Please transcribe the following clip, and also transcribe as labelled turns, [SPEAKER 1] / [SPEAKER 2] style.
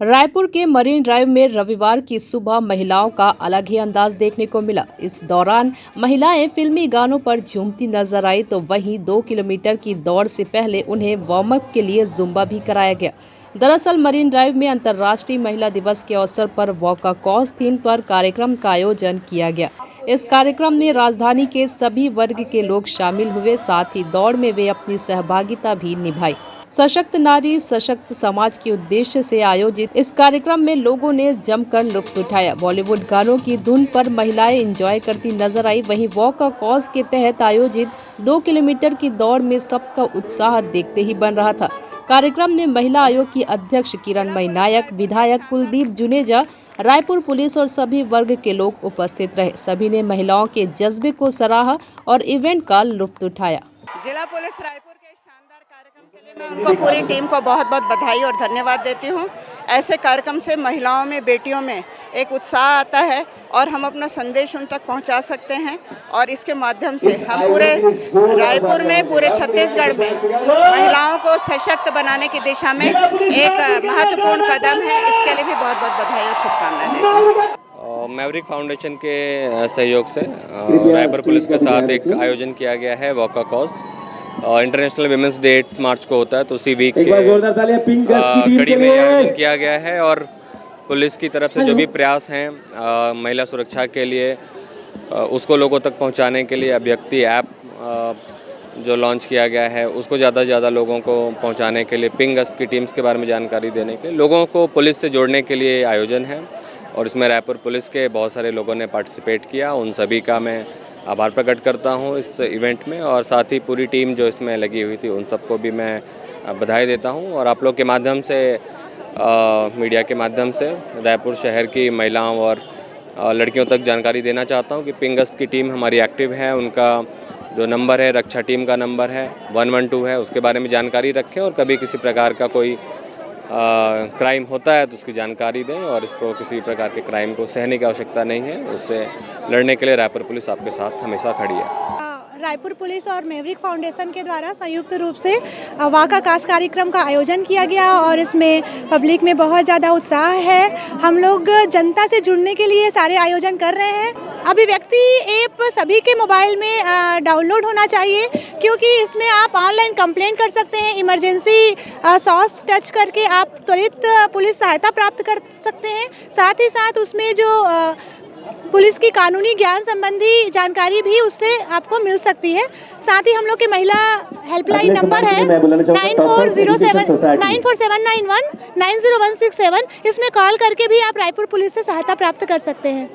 [SPEAKER 1] रायपुर के marine drive में रविवार की सुबह महिलाओं का अलग ही अंदाज देखने को मिला। इस दौरान महिलाएं फिल्मी गानों पर झूमती नजर आई, तो वहीं 2 किलोमीटर की दौड़ से पहले उन्हें वार्म अप के लिए जुम्बा भी कराया गया। दरअसल मरीन ड्राइव में अंतर्राष्ट्रीय महिला दिवस के अवसर पर वॉक अ कॉज थीम पर कार्यक्रम का आयोजन किया गया। इस कार्यक्रम में राजधानी के सभी वर्ग के लोग शामिल हुए, साथ ही दौड़ में वे अपनी सहभागिता भी निभाई। सशक्त नारी सशक्त समाज के उद्देश्य से आयोजित इस कार्यक्रम में लोगों ने जमकर लुत्फ उठाया। बॉलीवुड गानों की धुन पर महिलाएं एंजॉय करती नजर आई। वहीं वॉक अ कॉज के तहत आयोजित 2 किलोमीटर की दौड़ में सबका उत्साह देखते ही बन रहा था। कार्यक्रम में महिला आयोग की अध्यक्ष किरणमयी नायक, विधायक कुलदीप जुनेजा, रायपुर पुलिस और सभी वर्ग के लोग उपस्थित रहे। सभी ने महिलाओं के जज्बे को सराहा और इवेंट का लुत्फ उठाया।
[SPEAKER 2] जिला पुलिस रायपुर के शानदार कार्यक्रम के लिए मैं उनको पूरी टीम को बहुत बहुत बधाई और धन्यवाद देती हूँ। ऐसे कार्यक्रम से महिलाओं में, बेटियों में एक उत्साह आता है और हम अपना संदेश उन तक पहुंचा सकते हैं। और इसके माध्यम से हम पूरे रायपुर में, पूरे छत्तीसगढ़ में महिलाओं को सशक्त बनाने की दिशा में एक महत्वपूर्ण कदम है। इसके लिए भी बहुत बहुत बधाई और शुभकामनाएं देती हूँ।
[SPEAKER 3] मैवरिक फाउंडेशन के सहयोग से रायपुर पुलिस के साथ एक आयोजन किया गया है walk a cause. International women's day 8 मार्च को होता है, तो उसी वीक के कड़ी में आयोजन किया गया है। और पुलिस की तरफ से जो भी प्रयास हैं महिला सुरक्षा के लिए, उसको लोगों तक पहुंचाने के लिए अभिव्यक्ति ऐप जो लॉन्च किया गया है, उसको ज़्यादा से ज़्यादा लोगों को पहुंचाने के लिए, पिंक गश्त की टीम्स के बारे में जानकारी देने के लिए, लोगों को पुलिस से जोड़ने के लिए आयोजन है। और इसमें रायपुर पुलिस के बहुत सारे लोगों ने पार्टिसिपेट किया। उन सभी का मैं आभार प्रकट करता हूं इस इवेंट में, और साथ ही पूरी टीम जो इसमें लगी हुई थी उन सबको भी मैं बधाई देता हूं। और आप लोग के माध्यम से, मीडिया के माध्यम से रायपुर शहर की महिलाओं और लड़कियों तक जानकारी देना चाहता हूं कि पिंक गश्त की टीम हमारी एक्टिव है। उनका जो नंबर है, रक्षा टीम का नंबर है 112 है, उसके बारे में जानकारी रखें। और कभी किसी प्रकार का कोई क्राइम होता है तो उसकी जानकारी दें, और इसको किसी प्रकार के क्राइम को सहने की आवश्यकता नहीं है। उससे लड़ने के लिए रायपुर पुलिस आपके साथ हमेशा खड़ी है।
[SPEAKER 4] रायपुर पुलिस और मैवरिक फाउंडेशन के द्वारा संयुक्त रूप से वॉक अ कॉज कार्यक्रम का आयोजन किया गया और इसमें पब्लिक में बहुत ज़्यादा उत्साह है। हम लोग जनता से जुड़ने के लिए सारे आयोजन कर रहे हैं। अभिव्यक्ति ऐप सभी के मोबाइल में डाउनलोड होना चाहिए, क्योंकि इसमें आप ऑनलाइन कंप्लेंट कर सकते हैं। इमरजेंसी सॉस टच करके आप त्वरित पुलिस सहायता प्राप्त कर सकते हैं। साथ ही साथ उसमें जो पुलिस की कानूनी ज्ञान संबंधी जानकारी भी उससे आपको मिल सकती है। साथ ही हम लोग की महिला हेल्पलाइन नंबर है 9407919016 7। इसमें कॉल करके भी आप रायपुर पुलिस से सहायता प्राप्त कर सकते हैं।